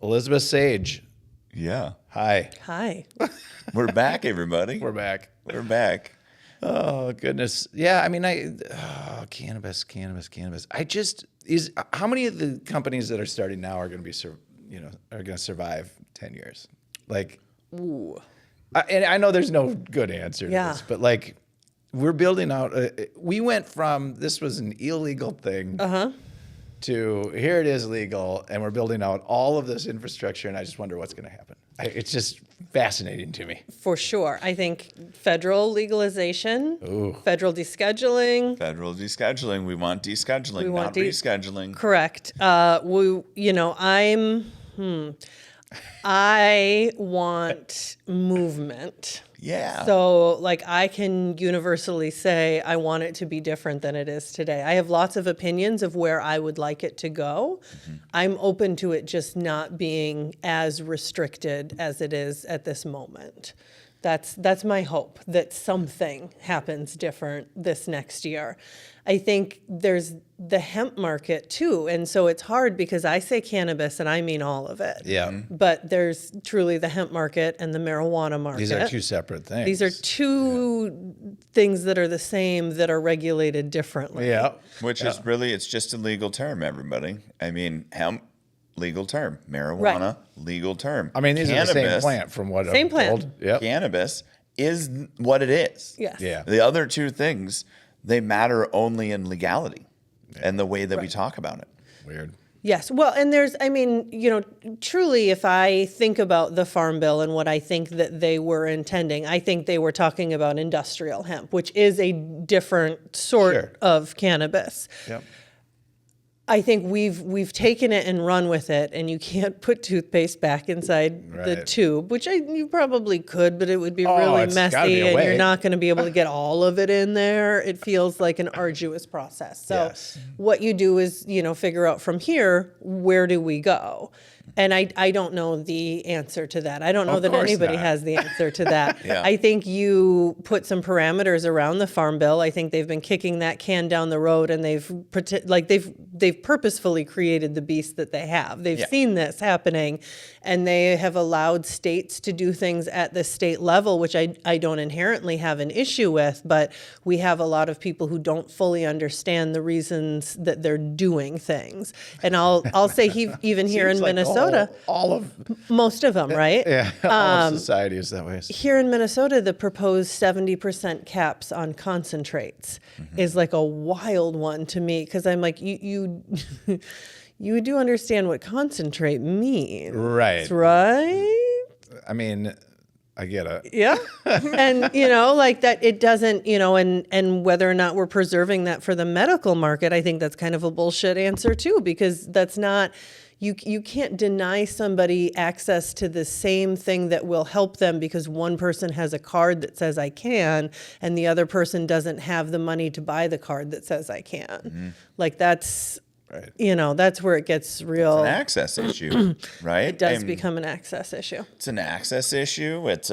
Elizabeth Sage. Yeah. Hi. Hi. We're back, everybody. We're back. We're back. Oh, goodness. Yeah, I mean, cannabis. How many of the companies that are starting now are going to be, are going to survive 10 years? Like, Ooh. and I know there's no good answer to this, but like, we're building out, we went from, this was an illegal thing to here it is legal, and we're building out all of this infrastructure, and I just wonder what's going to happen. It's just fascinating to me. For sure. I think federal legalization, federal descheduling. Federal descheduling. We want descheduling, not rescheduling. Correct. I want movement. Yeah. So, like, I can universally say I want it to be different than it is today. I have lots of opinions of where I would like it to go. Mm-hmm. I'm open to it just not being as restricted as it is at this moment. That's my hope, that something happens different this next year. I think there's the hemp market too. And so it's hard because I say cannabis and I mean all of it. Yeah. But there's truly the hemp market and the marijuana market. These are two separate things. These are two things that are the same that are regulated differently. Yeah. Which is really, it's just a legal term, everybody. I mean, hemp, legal term. Marijuana, legal term. I mean, these are the same plant from what Same I'm plant. told. Yep. Cannabis is what it is. Yes. Yeah. The other two things, they matter only in legality and the way that we talk about it. Weird. Yes. Well, and truly, if I think about the Farm Bill and what I think that they were intending, I think they were talking about industrial hemp, which is a different sort of cannabis. Yep. I think we've taken it and run with it, and you can't put toothpaste back inside the tube, which you probably could, but it would be really messy, and you're not going to be able to get all of it in there. It feels like an arduous process. So what you do is, figure out from here, where do we go? And I don't know the answer to that. I don't know that anybody has the answer to that. I think you put some parameters around the Farm Bill. I think they've been kicking that can down the road, and they've purposefully created the beast that they have. They've seen this happening, and they have allowed states to do things at the state level, which I don't inherently have an issue with, but we have a lot of people who don't fully understand the reasons that they're doing things. And I'll say even here in Minnesota, most of them, right? Yeah, all of society is that way. Here in Minnesota, the proposed 70% caps on concentrates is like a wild one to me, because I'm like, you do understand what concentrate means, right? I mean, I get it. Yeah. And, like that, it doesn't, and whether or not we're preserving that for the medical market, I think that's kind of a bullshit answer too, because that's not, you can't deny somebody access to the same thing that will help them because one person has a card that says I can, and the other person doesn't have the money to buy the card that says I can. Mm-hmm. Like that's, that's where it gets real. It's an access issue, right? It does become an access issue. It's an access issue. It's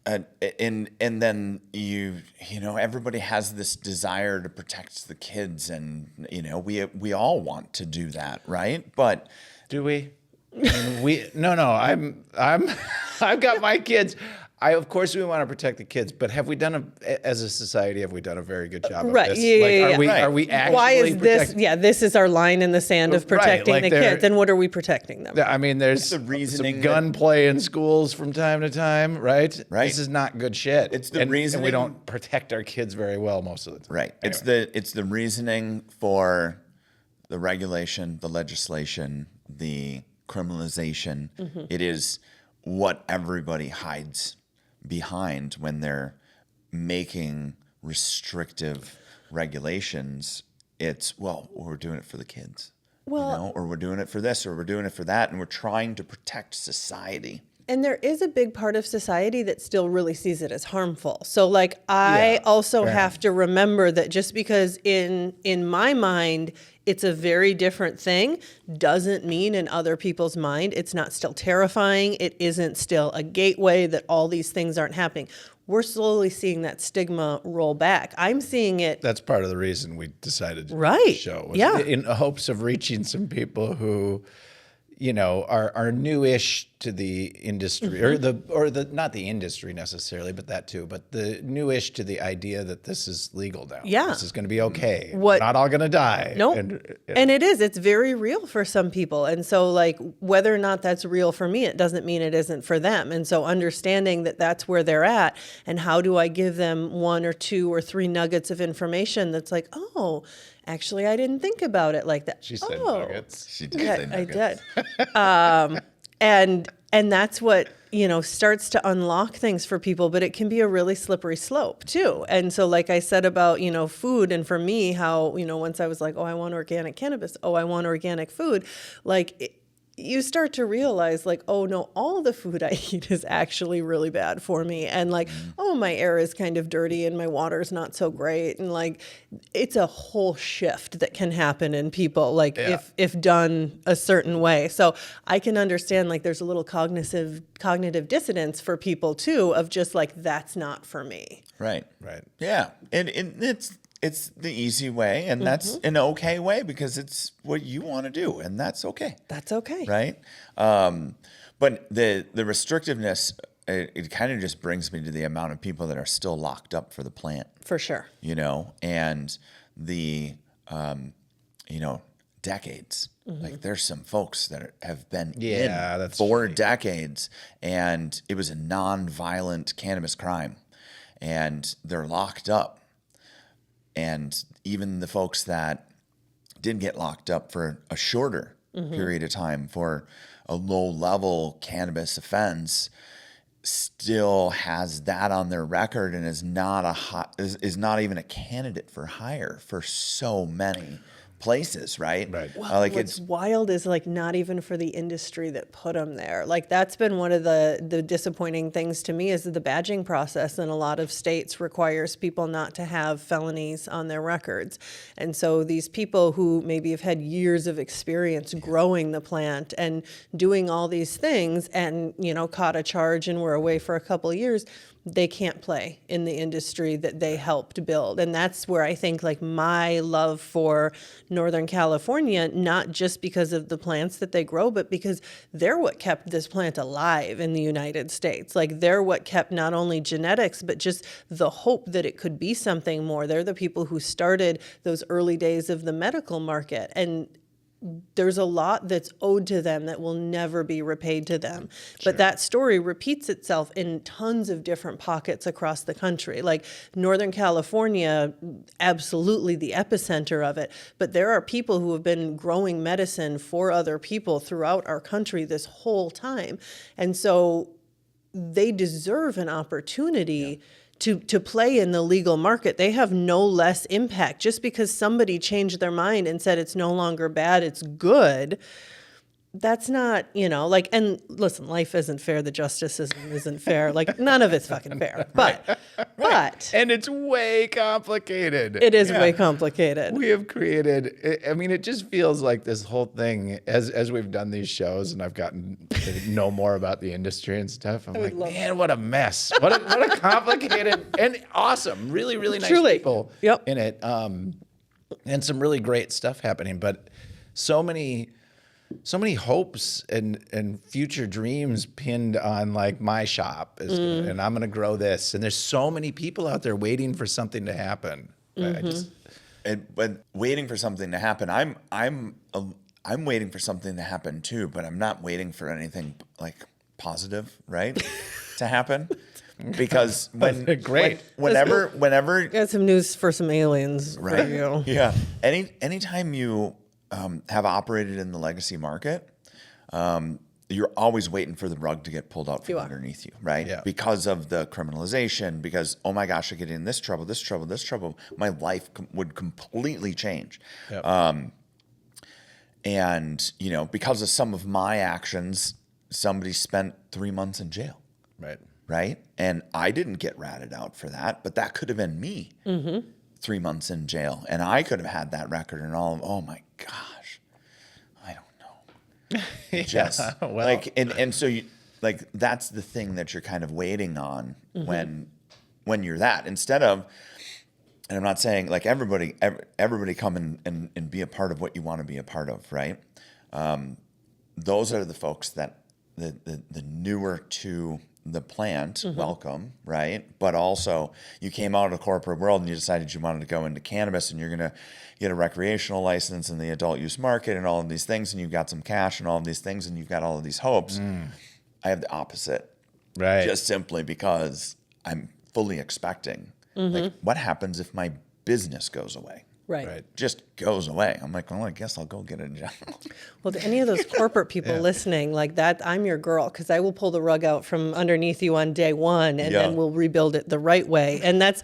and then everybody has this desire to protect the kids, and we all want to do that, right? But do we? I mean, I've got my kids. Of course we want to protect the kids, but have we done as a society, have we done a very good job of this? Are we actually Why is this? Yeah, this is our line in the sand of protecting the kids. And what are we protecting them? I mean, there's the reasoning some gunplay in schools from time to time, right? Right. This is not good shit. It's the reasoning. And we don't protect our kids very well most of the time. Right. Anyway. It's the reasoning for the regulation, the legislation, the criminalization. Mm-hmm. It is what everybody hides behind when they're making restrictive regulations. It's, we're doing it for the kids, or we're doing it for this, or we're doing it for that, and we're trying to protect society. And there is a big part of society that still really sees it as harmful. So I also have to remember that just because in my mind it's a very different thing doesn't mean in other people's mind it's not still terrifying. It isn't still a gateway that all these things aren't happening. We're slowly seeing that stigma roll back. I'm seeing it. That's part of the reason we decided to show. Yeah. In hopes of reaching some people who, are newish to the industry, or the not the industry necessarily, but that too, but the newish to the idea that this is legal now. Yeah. This is going to be okay. We're not all going to die. Nope. And it's very real for some people. And so like whether or not that's real for me, it doesn't mean it isn't for them. And so understanding that that's where they're at, and how do I give them 1 or 2 or 3 nuggets of information that's like, oh, actually, I didn't think about it like that. She said nuggets. She did say nuggets. I did. And that's what, starts to unlock things for people, but it can be a really slippery slope too. And so like I said about, food, and for me, how, once I was like, oh, I want organic cannabis, oh, I want organic food, like you start to realize like, oh no, all the food I eat is actually really bad for me. And like, oh, my air is kind of dirty and my water is not so great. And like, it's a whole shift that can happen in people, like if done a certain way. So I can understand like there's a little cognitive dissonance for people too, of just like, that's not for me. Right. Right. Yeah. And it's the easy way, and that's an okay way because it's what you want to do, and that's okay. That's okay. Right? But the restrictiveness, it kind of just brings me to the amount of people that are still locked up for the plant. For sure. And the, decades. Like there's some folks that have been in for decades, and it was a non-violent cannabis crime, and they're locked up. And even the folks that did get locked up for a shorter period of time for a low-level cannabis offense still has that on their record and is not even a candidate for hire for so many places, right? Well, what's wild is like not even for the industry that put them there. Like that's been one of the disappointing things to me, is that the badging process in a lot of states requires people not to have felonies on their records. And so these people who maybe have had years of experience growing the plant and doing all these things and, caught a charge and were away for a couple of years, they can't play in the industry that they helped build. And that's where I think like my love for Northern California, not just because of the plants that they grow, but because they're what kept this plant alive in the United States. Like they're what kept not only genetics, but just the hope that it could be something more. They're the people who started those early days of the medical market. And there's a lot that's owed to them that will never be repaid to them. Sure. But that story repeats itself in tons of different pockets across the country. Like Northern California, absolutely the epicenter of it. But there are people who have been growing medicine for other people throughout our country this whole time. And so they deserve an opportunity to play in the legal market. They have no less impact. Just because somebody changed their mind and said it's no longer bad, it's good, that's not, and listen, life isn't fair. The justice system isn't fair. Like none of it's fucking fair. But, and it's way complicated. It is way complicated. We have created, it just feels like this whole thing, as we've done these shows and I've gotten to know more about the industry and stuff, I'm like, man, what a mess. What a complicated and awesome, really, really nice people in it. And some really great stuff happening, but so many hopes and future dreams pinned on like my shop and I'm going to grow this. And there's so many people out there waiting for something to happen. But waiting for something to happen, I'm waiting for something to happen too, but I'm not waiting for anything like positive, right? to happen. Because whenever got some news for some aliens, right? For you. Yeah. Anytime you have operated in the legacy market, you're always waiting for the rug to get pulled out from underneath you, right? Yeah. Because of the criminalization, because, oh my gosh, I get in this trouble, my life would completely change. Yep. And, because of some of my actions, somebody spent 3 months in jail. Right? And I didn't get ratted out for that, but that could have been me. 3 months in jail. And I could have had that record and all of, oh my gosh, I don't know. Just and so you, like, that's the thing that you're kind of waiting on when you're that, instead of, and I'm not saying like everybody come and be a part of what you want to be a part of. Right. those are the folks that the newer to the plant, welcome, right? But also you came out of the corporate world and you decided you wanted to go into cannabis and you're going to get a recreational license in the adult use market and all of these things, and you've got some cash and all of these things and you've got all of these hopes. I have the opposite. Right. Just simply because I'm fully expecting, like, what happens if my business goes away? Right. Just goes away. I'm like, well, I guess I'll go get a job. Well, to any of those corporate people listening, like that, I'm your girl, because I will pull the rug out from underneath you on day one, and then we'll rebuild it the right way. And that's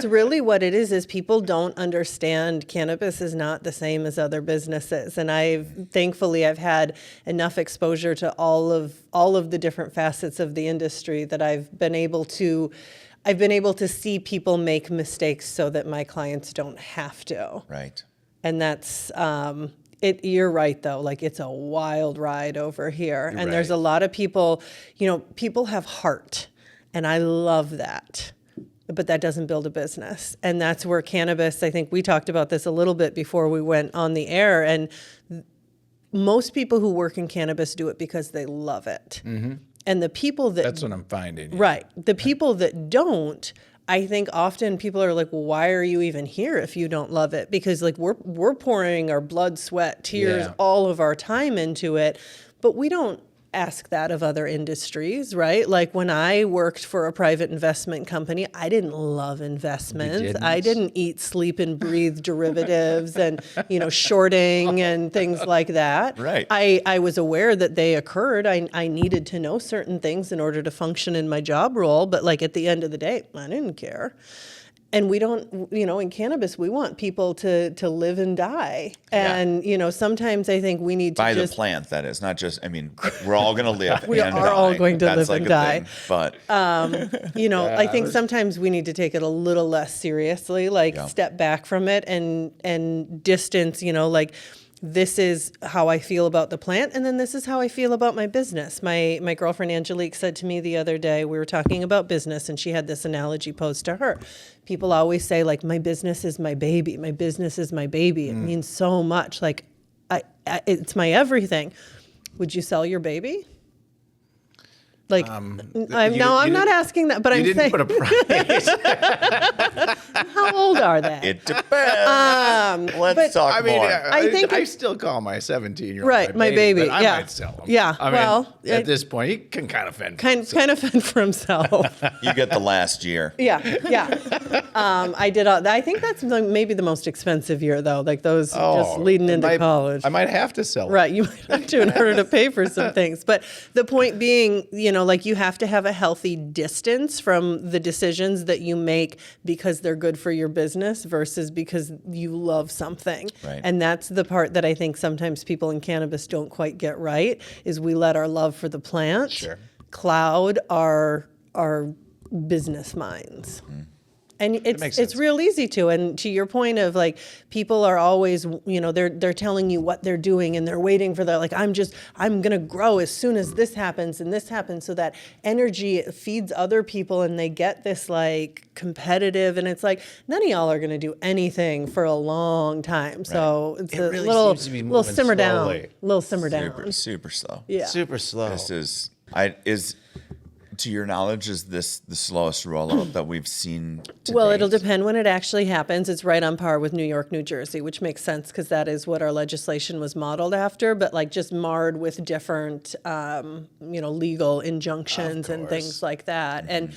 really what it is people don't understand cannabis is not the same as other businesses. And thankfully I've had enough exposure to all of the different facets of the industry that I've been able to see people make mistakes so that my clients don't have to. Right. And that's, you're right though, like it's a wild ride over here. And there's a lot of people, people have heart, and I love that. But that doesn't build a business. And that's where cannabis, I think we talked about this a little bit before we went on the air, and most people who work in cannabis do it because they love it. And the people that's what I'm finding. Right. The people that don't, I think often people are like, well, why are you even here if you don't love it? Because like we're pouring our blood, sweat, tears, all of our time into it, but we don't ask that of other industries, right? Like when I worked for a private investment company, I didn't love investments. I didn't eat, sleep, and breathe derivatives and, shorting and things like that. Right. I was aware that they occurred. I needed to know certain things in order to function in my job role, but like at the end of the day, I didn't care. And we don't, in cannabis, we want people to live and die. And, sometimes I think we need to by the plant, that is, not just, we're all going to live we and are die. all going to That's live like and a die. thing, but, I think sometimes we need to take it a little less seriously, like step back from it and distance, like, this is how I feel about the plant, and then this is how I feel about my business. My girlfriend Angelique said to me the other day, we were talking about business, and she had this analogy posed to her. People always say, like, my business is my baby. My business is my baby. It means so much. Like, it's my everything. Would you sell your baby? Like, I'm not asking that, but I'm saying. You didn't put a price. How old are they? it depends. Let's talk more. I think I still call my 17-year-old right, my baby. But I might sell him. Yeah. At this point, he can kind of fend. Kind of fend for himself. You get the last year. Yeah. I did. I think that's maybe the most expensive year, though. Like those just leading into college. I might have to sell it. Right, you might have to in order to pay for some things. But the point being, like you have to have a healthy distance from the decisions that you make because they're good for your business versus because you love something. Right. And that's the part that I think sometimes people in cannabis don't quite get right, is we let our love for the plant cloud our business minds. And it's real easy to. And to your point of like, people are always, they're telling you what they're doing and they're waiting for that. Like, I'm going to grow as soon as this happens and this happens. So that energy feeds other people and they get this like competitive. And it's like, none of y'all are going to do anything for a long time. Right. So it's a really little simmer slowly. down. Little simmer down. Super slow. Yeah. Super slow. This is, to your knowledge, is this the slowest rollout that we've seen to date? It'll depend when it actually happens. It's right on par with New York, New Jersey, which makes sense because that is what our legislation was modeled after, but like just marred with different, legal injunctions and things like that. And,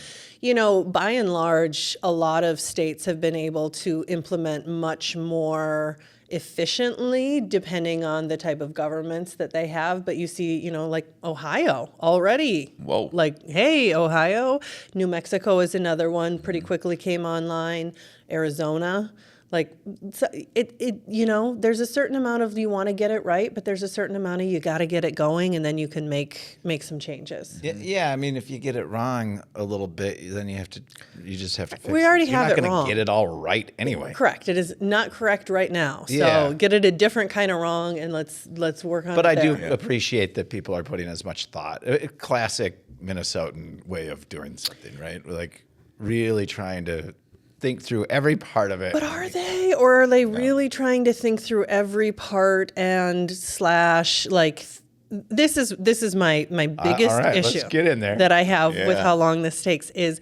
by and large, a lot of states have been able to implement much more efficiently depending on the type of governments that they have. But you see, like Ohio already. Whoa. Like, hey, Ohio. New Mexico is another one, pretty quickly came online. Arizona. Like, so there's a certain amount of you want to get it right, but there's a certain amount of you got to get it going, and then you can make some changes. Yeah, if you get it wrong a little bit, then you just have to fix it. We already have it You're not wrong. going to get it all right anyway. Correct. It is not correct right now. So get it a different kind of wrong, and let's work on it. But I do appreciate that people are putting as much thought. A classic Minnesotan way of doing something, right? Like really trying to think through every part of it. But are they? Or are they really trying to think through every part and / like this is my biggest all right, issue let's get in there. that I have with how long this takes is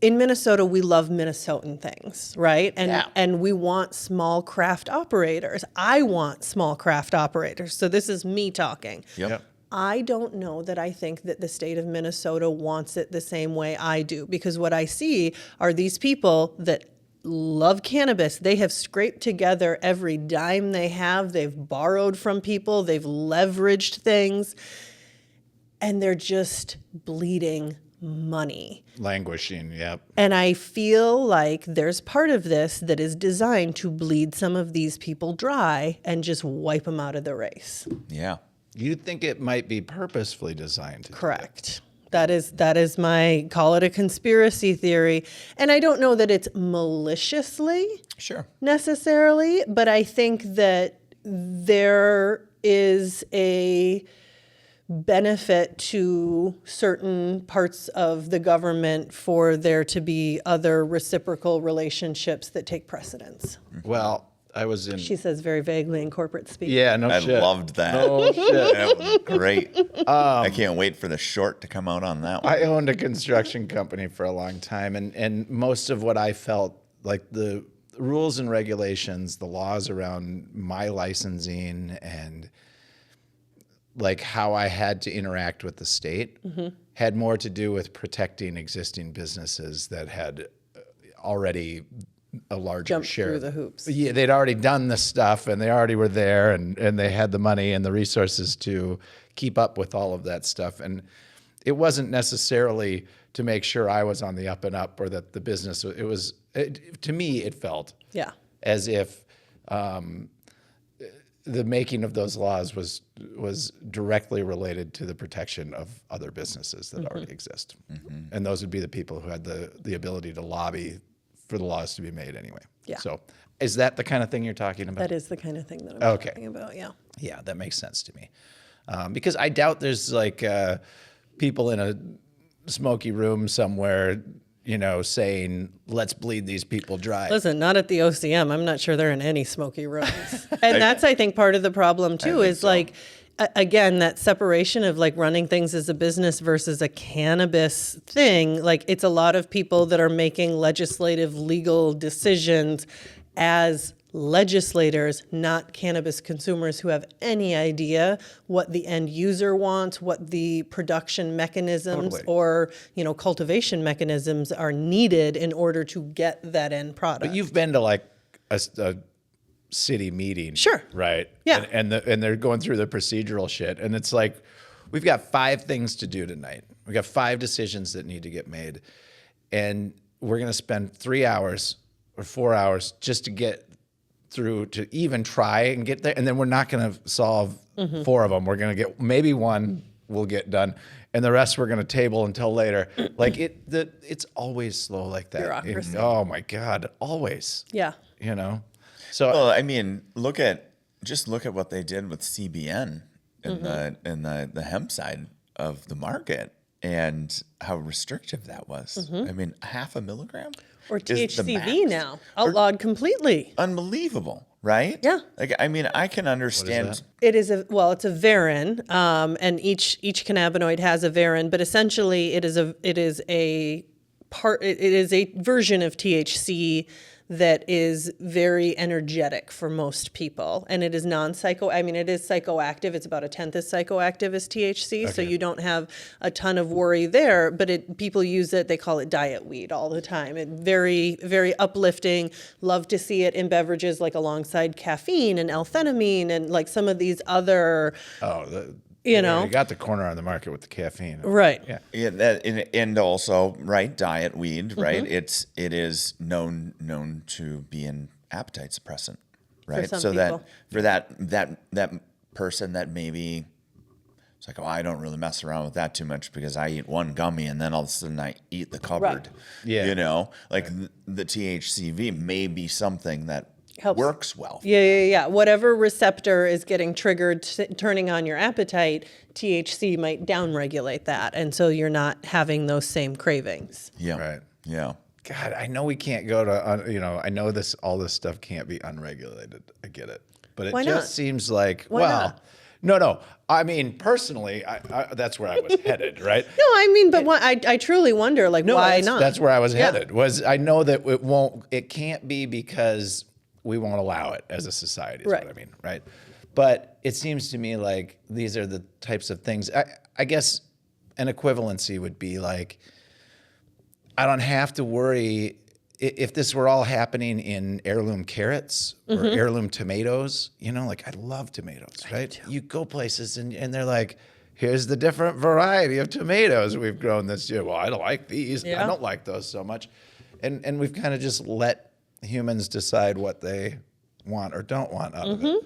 in Minnesota, we love Minnesotan things, right? And we want small craft operators. I want small craft operators. So this is me talking. Yep. I don't know that I think that the state of Minnesota wants it the same way I do, because what I see are these people that love cannabis. They have scraped together every dime they have. They've borrowed from people. They've leveraged things. And they're just bleeding money. Languishing, yep. And I feel like there's part of this that is designed to bleed some of these people dry and just wipe them out of the race. Yeah. You think it might be purposefully designed to Correct. That is my, call it a conspiracy theory. And I don't know that it's maliciously necessarily, but I think that there is a benefit to certain parts of the government for there to be other reciprocal relationships that take precedence. Well, I was in... She says very vaguely in corporate speak. Yeah, no shit. I loved that. No shit. That was great. I can't wait for the short to come out on that one. I owned a construction company for a long time, and most of what I felt, like the rules and regulations, the laws around my licensing and like how I had to interact with the state had more to do with protecting existing businesses that had already a larger Jumped share through the hoops. Yeah, they'd already done the stuff and they already were there and they had the money and the resources to keep up with all of that stuff. And it wasn't necessarily to make sure I was on the up and up or that the business, to me, it felt as if the making of those laws was directly related to the protection of other businesses that already exist. And those would be the people who had the ability to lobby for the laws to be made anyway. Yeah. So is that the kind of thing you're talking about? That is the kind of thing that I'm talking about, yeah. Yeah, that makes sense to me. Because I doubt there's like people in a smoky room somewhere, you know, saying, let's bleed these people dry. Listen, not at the OCM. I'm not sure they're in any smoky rooms. And that's, I think, part of the problem, too, is like, again, that separation of like running things as a business versus a cannabis thing. Like, it's a lot of people that are making legislative, legal decisions as legislators, not cannabis consumers who have any idea what the end user wants, what the production mechanisms or, you know, cultivation mechanisms are needed in order to get that end product. But you've been to like a city meeting. Sure. Right? Yeah. And they're going through the procedural shit. And it's like, we've got 5 things to do tonight. We got 5 decisions that need to get made. And we're going to spend 3 hours or 4 hours just to get through to even try and get there. And then we're not going to solve 4 of them. We're going to get maybe 1 will get done. And the rest we're going to table until later. Like it's always slow like that. Bureaucracy. Oh my God. Always. Yeah. You know? So well, I mean, look at what they did with CBN in the hemp side of the market and how restrictive that was. I mean, 0.5 milligram or THC-V now outlawed completely. Unbelievable, right? Yeah. Like, I mean, I can understand. It's a varin, and each cannabinoid has a varin, but essentially it is a version of THC that is very energetic for most people. And it is it is psychoactive. It's about 1/10 as psychoactive as THC. Okay. So you don't have a ton of worry there, but people use it, they call it diet weed all the time. It very, very uplifting. Love to see it in beverages like alongside caffeine and L-theanine and like some of these other, you got the corner on the market with the caffeine. Right. Yeah. And also, right, diet weed, right? It is known to be an appetite suppressant, right? For some so people. For that person that maybe it's like, oh, I don't really mess around with that too much because I eat 1 gummy and then all of a sudden I eat the cupboard. Right. Yeah. You know, like the THC-V may be something that works well. Yeah. Whatever receptor is getting triggered, turning on your appetite, THC might downregulate that. And so you're not having those same cravings. Yeah. Right. Yeah. God, I know we can't go to, I know all this stuff can't be unregulated. I get it. But it Why just not? seems like, Why not? No. I mean, personally, that's where I was headed, right? No, I mean, but I truly wonder, like, why not? That's where I was headed. Was I know that it can't be because we won't allow it as a society, is what I mean, right? But it seems to me like these are the types of things, I guess an equivalency would be like, I don't have to worry if this were all happening in heirloom carrots or heirloom tomatoes, like I love tomatoes, right? You go places and they're like, here's the different variety of tomatoes we've grown this year. Well, I don't like these. I don't like those so much. And we've kind of just let humans decide what they want or don't want out of it.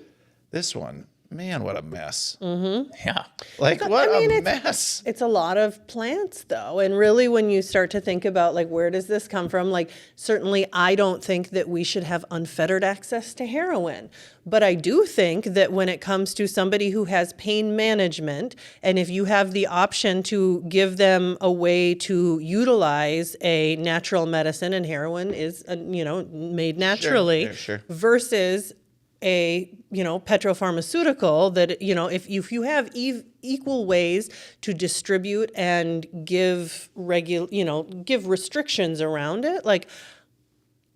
This one, man, what a mess. Yeah. Like, what a mess. It's a lot of plants, though. And really, when you start to think about, like, where does this come from? Like, certainly, I don't think that we should have unfettered access to heroin. But I do think that when it comes to somebody who has pain management, and if you have the option to give them a way to utilize a natural medicine, and heroin is, made naturally, versus a petropharmaceutical that if you have equal ways to distribute and give give restrictions around it, like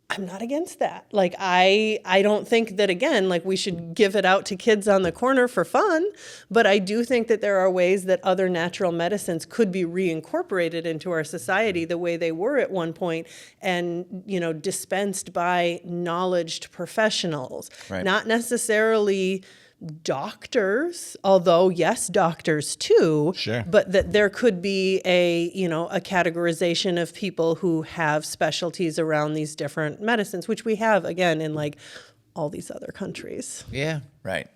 I'm not against that. Like I don't think that, again, like we should give it out to kids on the corner for fun, but I do think that there are ways that other natural medicines could be reincorporated into our society the way they were at one point, and dispensed by knowledged professionals, not necessarily doctors, although yes, doctors too, but that there could be a categorization of people who have specialties around these different medicines, which we have, again, in like all these other countries. Yeah. Right.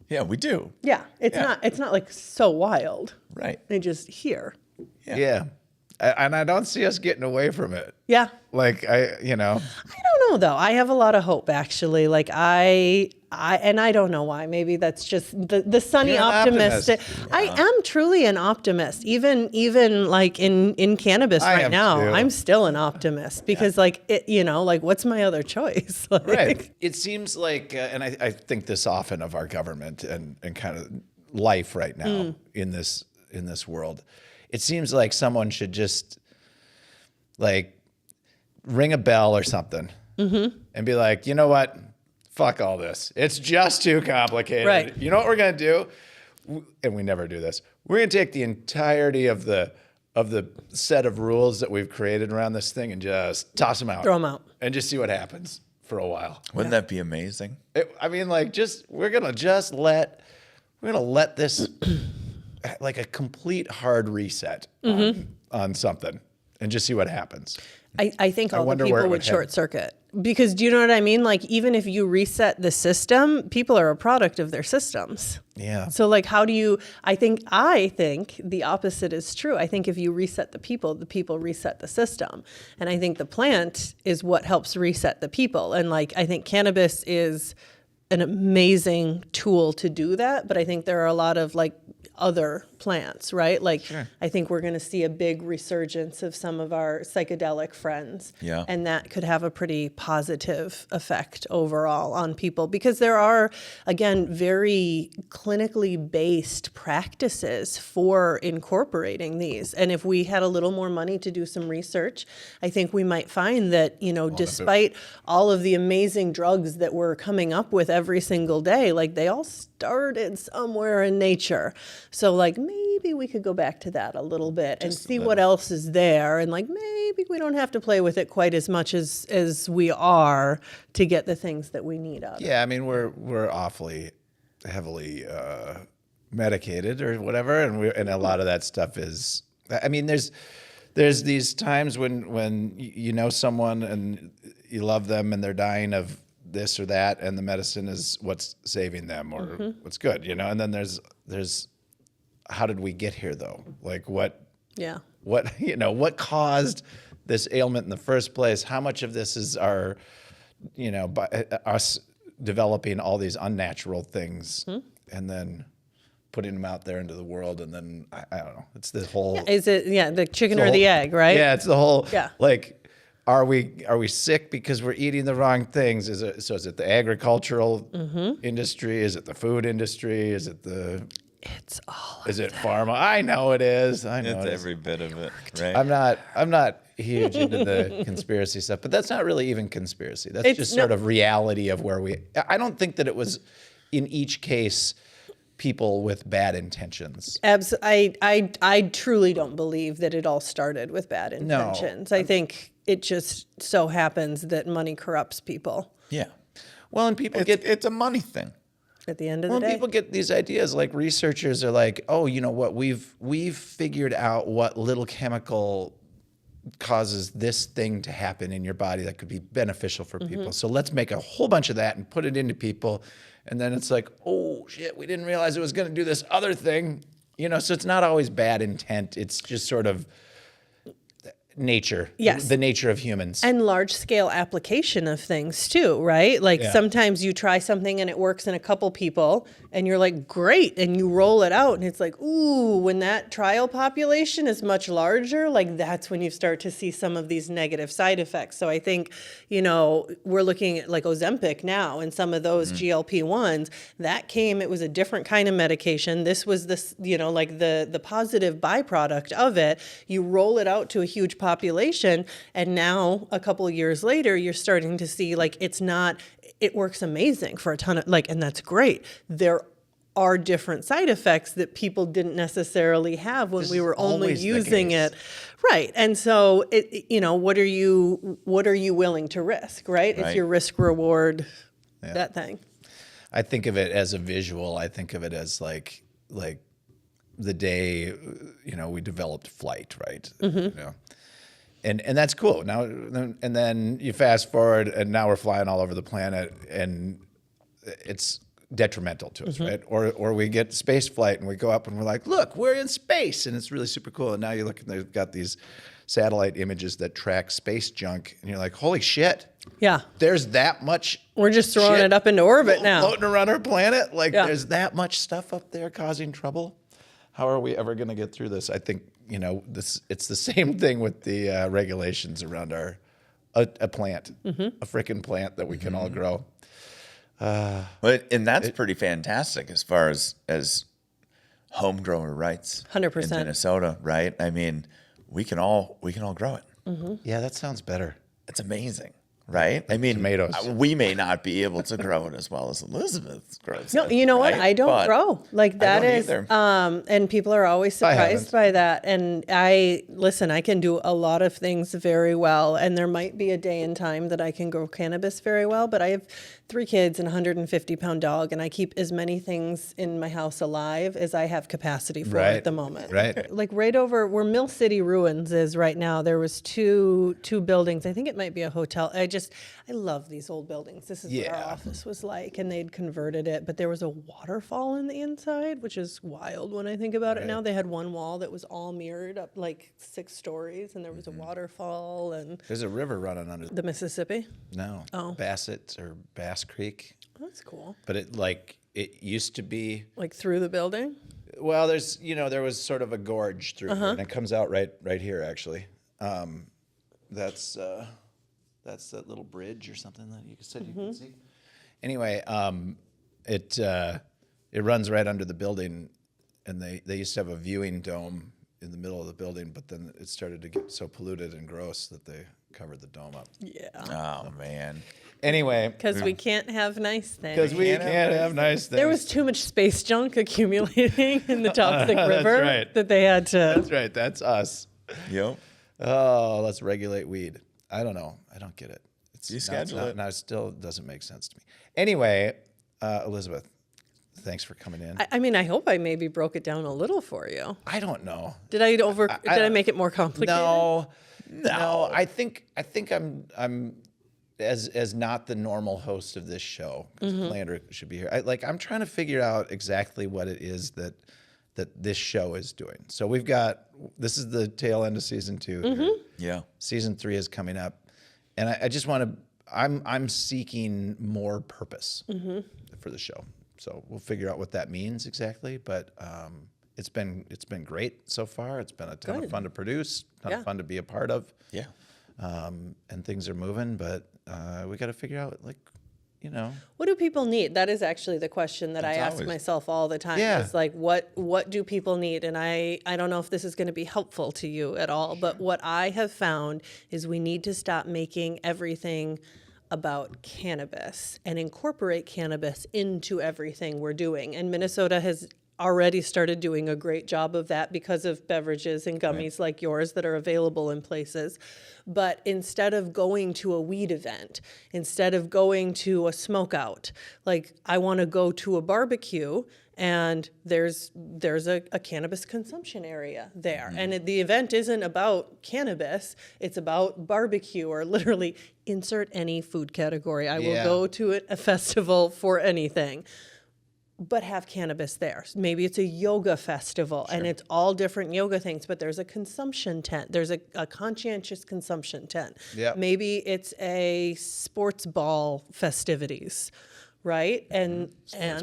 Yeah, we do. Yeah. It's not like so wild. Right. They just here. Yeah. And I don't see us getting away from it. Yeah. Like, I don't know though. I have a lot of hope, actually. Like and I don't know why. Maybe that's just the sunny optimistic. I am truly an optimist. Even like in cannabis right now, I'm still an optimist because like what's my other choice? Like, right. It seems like, and I think this often of our government and kind of life right now in this world. It seems like someone should just like ring a bell or something and be like, you know what? Fuck all this. It's just too complicated. Right. You know what we're going to do? And we never do this. We're going to take the entirety of the set of rules that we've created around this thing and just toss them out. Throw them out. And just see what happens for a while. Wouldn't that be amazing? We're going to let this like a complete hard reset on something and just see what happens. I think all the people would short circuit, because do you know what I mean? Like, even if you reset the system, people are a product of their systems. Yeah. So like, how do you, I think the opposite is true. I think if you reset the people reset the system. And I think the plant is what helps reset the people. And like, I think cannabis is an amazing tool to do that. But I think there are a lot of like other plants, right? Like, I think we're going to see a big resurgence of some of our psychedelic friends. Yeah. And that could have a pretty positive effect overall on people, because there are, again, very clinically based practices for incorporating these. And if we had a little more money to do some research, I think we might find that, despite all of the amazing drugs that we're coming up with every single day, like they all started somewhere in nature. So like, maybe we could go back to that a little bit and see what else is there. And like, maybe we don't have to play with it quite as much as we are to get the things that we need out of it. Yeah, I mean, we're awfully heavily medicated or whatever. And a lot of that stuff is, I mean, there's these times when you know someone and you love them and they're dying of this or that, and the medicine is what's saving them or what's good, and then there's how did we get here though? Like what caused this ailment in the first place? How much of this is our, by us developing all these unnatural things and then putting them out there into the world, and then I don't know. It's the whole. Is it the chicken or the egg, right? Yeah, it's the whole. Yeah. Like, are we sick because we're eating the wrong things? Is it the agricultural industry? Is it the food industry? Is it It's all. Is it pharma? I know it is. I know It's it is. every bit of it, right? I'm not huge into the conspiracy stuff, but that's not really even conspiracy. That's just sort of reality of where I don't think that it was in each case people with bad intentions. I truly don't believe that it all started with bad intentions. I think it just so happens that money corrupts people. Yeah. Well, and people it's a money thing. At the end of the day, people get these ideas, like researchers are like, oh, you know what, we've figured out what little chemical causes this thing to happen in your body that could be beneficial for people. So let's make a whole bunch of that and put it into people. And then it's like, oh shit, we didn't realize it was going to do this other thing. So it's not always bad intent. It's just sort of nature, the nature of humans. And large-scale application of things too, right? Like sometimes you try something and it works in a couple people and you're like, great, and you roll it out and it's like, ooh, when that trial population is much larger, like that's when you start to see some of these negative side effects. So I think, we're looking at like Ozempic now and some of those GLP-1s, it was a different kind of medication. This was this, like the positive byproduct of it. You roll it out to a huge population, and now a couple of years later, you're starting to see like it works amazing for a ton of and that's great. There are different side effects that people didn't necessarily have when we were only using it. Right. And so what are you willing to risk, right? It's your risk reward, that thing. I think of it as a visual. I think of it as like the day, we developed flight, right? And that's cool. Now, and then you fast forward, and now we're flying all over the planet, and it's detrimental to us, right? Or we get space flight, and we go up, and we're like, look, we're in space, and it's really super cool. And now you look, and they've got these satellite images that track space junk, and you're like, holy shit. Yeah. There's that much. We're just throwing it up into orbit now. Floating around our planet. There's that much stuff up there causing trouble. How are we ever going to get through this? I think, it's the same thing with the regulations around a plant, a frickin' plant that we can all grow. And that's pretty fantastic as far as home grower rights. 100%. In Minnesota, right? I mean, we can all grow it. Yeah, that sounds better. It's amazing. Right? I mean, tomatoes. We may not be able to grow it as well as Elizabeth grows it. No, you know what? I don't grow. Like that is, either. And people are always surprised by that. And I can do a lot of things very well. And there might be a day and time that I can grow cannabis very well, but I have 3 kids and a 150-pound dog, and I keep as many things in my house alive as I have capacity for at the moment. Right. Like right over where Mill City Ruins is right now, there was two buildings. I think it might be a hotel. I love these old buildings. This is what our office was like, and they'd converted it, but there was a waterfall in the inside, which is wild when I think about it now. They had one wall that was all mirrored up like 6 stories, and there was a waterfall, and there's a river running under the Mississippi. No, Bassett or Bass Creek. Oh, that's cool. But it used to be like through the building. Well, there's there was sort of a gorge through here, and it comes out right here actually. That's that little bridge or something that you said you could see. Anyway, it runs right under the building, and they used to have a viewing dome in the middle of the building, but then it started to get so polluted and gross that they covered the dome up. Yeah. Oh man. Anyway, because we can't have nice things. Because we can't have nice things. There was too much space junk accumulating in the toxic river that they had to. That's right. That's us. Yep. Oh, let's regulate weed. I don't know. I don't get it. You schedule it. Now it still doesn't make sense to me. Anyway, Elizabeth, thanks for coming in. I mean, I hope I maybe broke it down a little for you. I don't know. Did I make it more complicated? No. I think I'm as not the normal host of this show, because Landry should be here. I'm trying to figure out exactly what it is that this show is doing. So this is the tail end of season 2. Here. Yeah. Season 3 is coming up, and I just want to. I'm seeking more purpose for the show. So we'll figure out what that means exactly. But it's been great so far. It's been a ton of fun to produce, ton of fun to be a part of. Yeah. and things are moving, but we got to figure out, like, you know. What do people need? That is actually the question that I ask myself all the time. Yeah. Is like, what do people need? And I don't know if this is going to be helpful to you at all, but what I have found is we need to stop making everything about cannabis and incorporate cannabis into everything we're doing. And Minnesota has already started doing a great job of that because of beverages and gummies like yours that are available in places. But instead of going to a weed event, instead of going to a smokeout, like I want to go to a barbecue and there's a cannabis consumption area there. And the event isn't about cannabis, it's about barbecue, or literally insert any food category. I will go to a festival for anything, but have cannabis there. Maybe it's a yoga festival and it's all different yoga things, but there's a consumption tent. There's a conscientious consumption tent. Yep. Maybe it's a sports ball festivities, right? And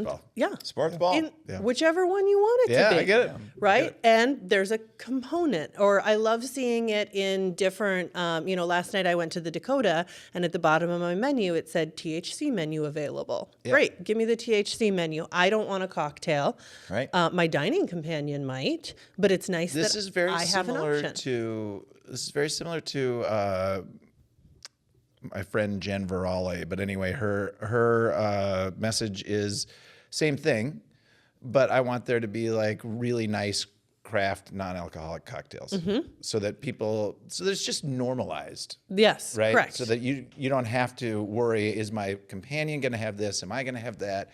ball. Sports ball. Whichever one you want it to be. I get it. Right? I get it. And there's a component, or I love seeing it in different, last night I went to the Dakota and at the bottom of my menu, it said THC menu available. Yeah. Great. Give me the THC menu. I don't want a cocktail. Right. My dining companion might, but it's nice This that is very I have an similar option. to my friend Jen Verale, but anyway, her message is same thing, but I want there to be like really nice craft non-alcoholic cocktails, so that it's just normalized, Yes, right? correct. So that you don't have to worry, is my companion going to have this? Am I going to have that?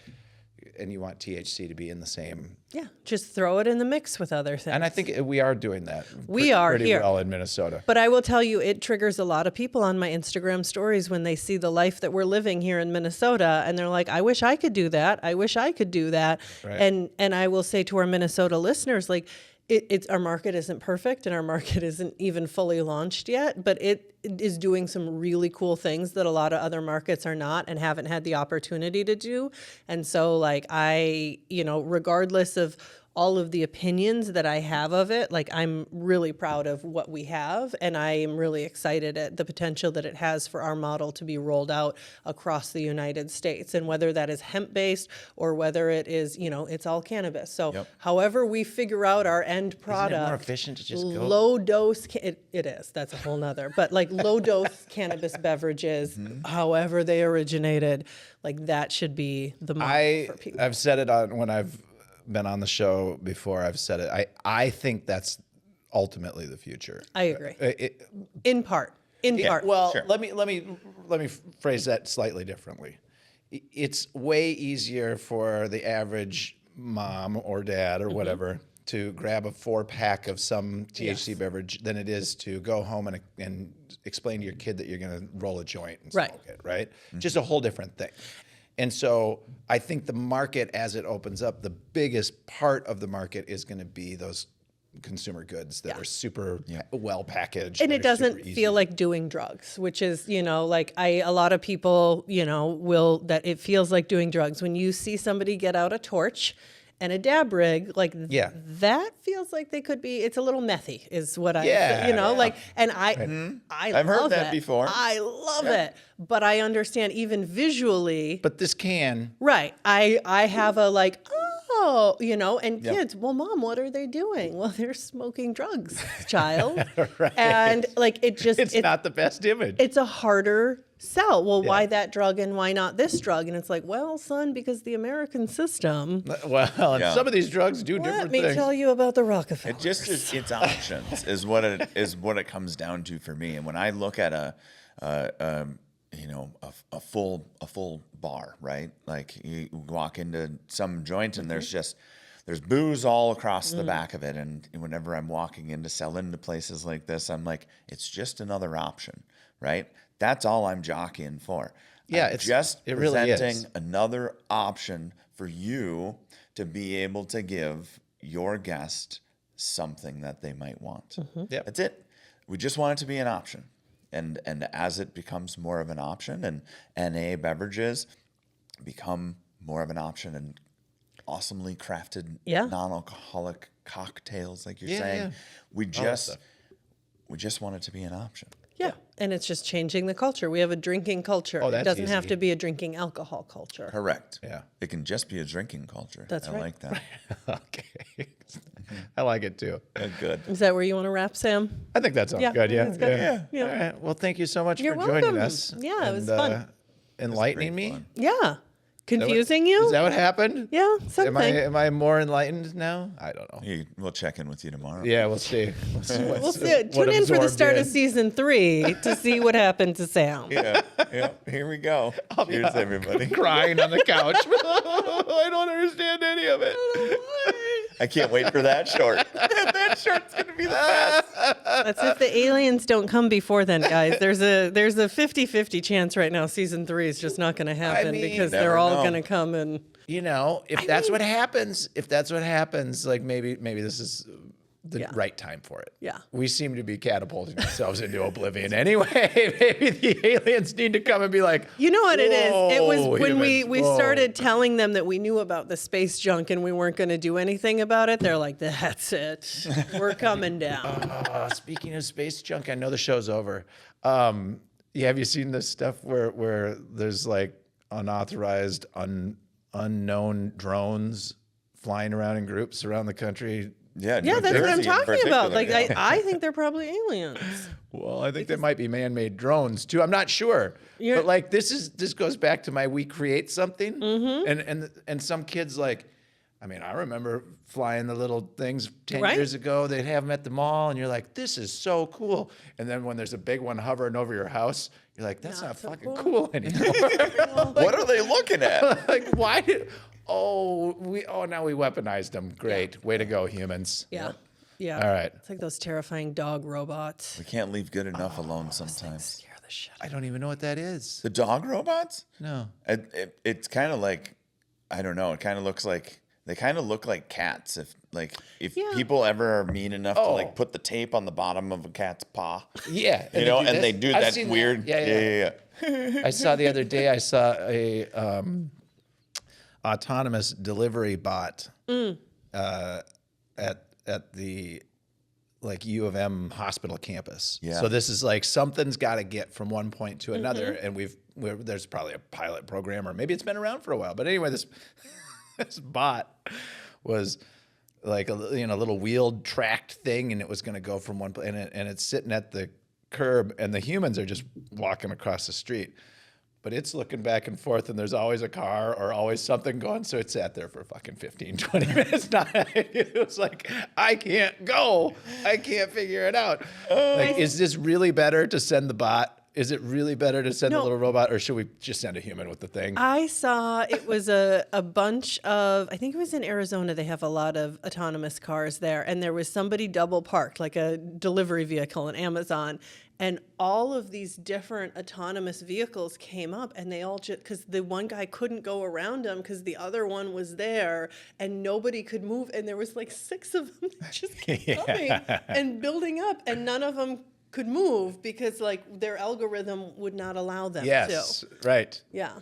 And you want THC to be in the same. Yeah, just throw it in the mix with other things. And I think we are doing that. We are pretty here. well in Minnesota. But I will tell you, it triggers a lot of people on my Instagram stories when they see the life that we're living here in Minnesota, and they're like, "I wish I could do that. I wish I could do that." Right. And I will say to our Minnesota listeners, like, it's our market isn't perfect and our market isn't even fully launched yet, but it is doing some really cool things that a lot of other markets are not and haven't had the opportunity to do. And so, like, regardless of all of the opinions that I have of it, like, I'm really proud of what we have, and I am really excited at the potential that it has for our model to be rolled out across the United States. And whether that is hemp-based or whether it is, it's all cannabis. So however we figure out our end product. Isn't it more efficient to just go? Low dose, it is, that's a whole nother, but like low dose cannabis beverages, however they originated, like that should be the model for people. I've said it when I've been on the show before. I've said it. I think that's ultimately the future. I agree. In part. Well, Sure. let me phrase that slightly differently. It's way easier for the average mom or dad or whatever to grab a 4-pack of some THC beverage than it is to go home and explain to your kid that you're going to roll a joint and smoke it, right? Just a whole different thing. And so I think the market, as it opens up, the biggest part of the market is going to be those consumer goods that are super well packaged. And it doesn't feel like doing drugs, which is, like a lot of people, that it feels like doing drugs. When you see somebody get out a torch and a dab rig, like that feels like they could be, it's a little methy is what I, and I've heard that before. I love it, but I understand even visually. But this can. Right. I have a like, and kids, well, Mom, what are they doing? Well, they're smoking drugs, child. Right. And like, it's not the best image. It's a harder sell. Well, why that drug and why not this drug? And it's like, well, son, because the American system. Well, and some of these drugs do different things. Let me tell you about the Rockefeller. It just is, it's options is what it comes down to for me. And when I look at a full bar, right? Like you walk into some joint and there's booze all across the back of it. And whenever I'm walking in to sell into places like this, I'm like, it's just another option, right? That's all I'm jockeying for. Yeah, I'm just it really presenting is. another option for you to be able to give your guest something that they might want. Yep. That's it. We just want it to be an option. And as it becomes more of an option and NA beverages become more of an option and awesomely crafted non-alcoholic cocktails, like you're saying, we just want it to be an option. Yeah. And it's just changing the culture. We have a drinking culture. Oh, that's it doesn't have easy. to be a drinking alcohol culture. Correct. Yeah. It can just be a drinking culture. That's I right. like that. Okay. I like it too. Good. Is that where you want to wrap, Sam? I think that sounds Yeah, good. Yeah. that's good. Yeah. All right. Well, thank you so much You're for joining welcome. us. Yeah, it was fun. Enlightening Great me. fun. Yeah. Confusing Is you? that what happened? Yeah, something. Am I more enlightened now? I don't know. We'll check in with you tomorrow. Yeah, we'll see. We'll see. Tune in for the start of season 3 to see what happened to Sam. Yeah. Here we go. Cheers, everybody. Crying on the couch. I don't understand any of it. I can't wait for that short. That short's gonna be the best. That's if the aliens don't come before then, guys. There's a 50-50 chance right now season 3 is just not going to happen mean, because never they're all know. going to come and You know, if that's what happens, like maybe this is the Yeah. right time for it. Yeah. We seem to be catapulting ourselves into oblivion anyway. Maybe the aliens need to come and be like, you know what it is? It was "Whoa, when we humans, whoa." started telling them that we knew about the space junk and we weren't going to do anything about it. They're like, that's it. We're coming down. Speaking of space junk, I know the show's over. Yeah, have you seen this stuff where there's like unauthorized, unknown drones flying around in groups around the country? Yeah, Yeah, New that's what I'm Jersey in talking about. particular, Like, yeah. I think they're probably aliens. Well, I think there might be man-made drones too. I'm not sure, but like this goes back to my we create something, and some kids like, I mean, I remember flying the little things 10 Right. years ago. They'd have them at the mall, and you're like, this is so cool. And then when there's a big one hovering over your house, you're like, that's not so fucking cool. cool anymore. What are they looking at? Like, why did? Now we weaponized them. Great, way to go, humans. Yeah. Yeah. All right. It's like those terrifying dog robots. We can't leave good enough alone sometimes. Scare the shit. I don't even know what that is. The dog robots? No. It's kind of like, I don't know. It kind of looks like they kind of look like cats. If Yeah. people ever are mean enough to Oh. like put the tape on the bottom of a cat's paw, Yeah, you know, and this. they do I've that seen weird. Yeah. I saw the other day. I saw a autonomous delivery bot at the like U of M hospital campus. Yeah. So this is like something's got to get from one point to another, and there's probably a pilot program, or maybe it's been around for a while. But anyway, this bot was like a little wheeled tracked thing, and it was going to go from one place, and it's sitting at the curb, and the humans are just walking across the street. But it's looking back and forth, and there's always a car or always something going. So it sat there for fucking 15, 20 minutes. It was like, I can't go. I can't figure it out. Like, is this really better to send the bot? Is it really better to send the little robot, or should we just send a human with the thing? I saw it was a bunch of, I think it was in Arizona, they have a lot of autonomous cars there, and there was somebody double parked, like a delivery vehicle, an Amazon, and all of these different autonomous vehicles came up, and they all just, because the one guy couldn't go around him because the other one was there, and nobody could move, and there was like 6 of them that just kept coming and building up, and none of them could move because like their algorithm would not allow them Yes, to. right. Yeah.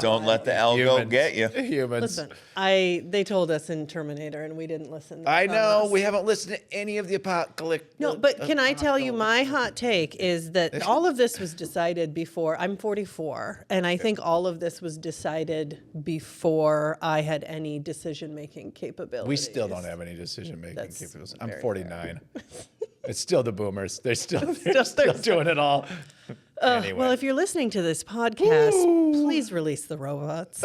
Don't let the algo Humans. get you. Humans. Listen, they told us in Terminator and we didn't listen. They I know. promised. We haven't listened to any of the apocalypse. No, but can I tell you my hot take is that all of this was decided before, I'm 44, and I think all of this was decided before I had any decision-making capabilities. We still don't have any decision-making That's capabilities. I'm very 49. It's still the boomers. They're still they're doing it all. Anyway. Well, if you're listening to this podcast, please release the robots.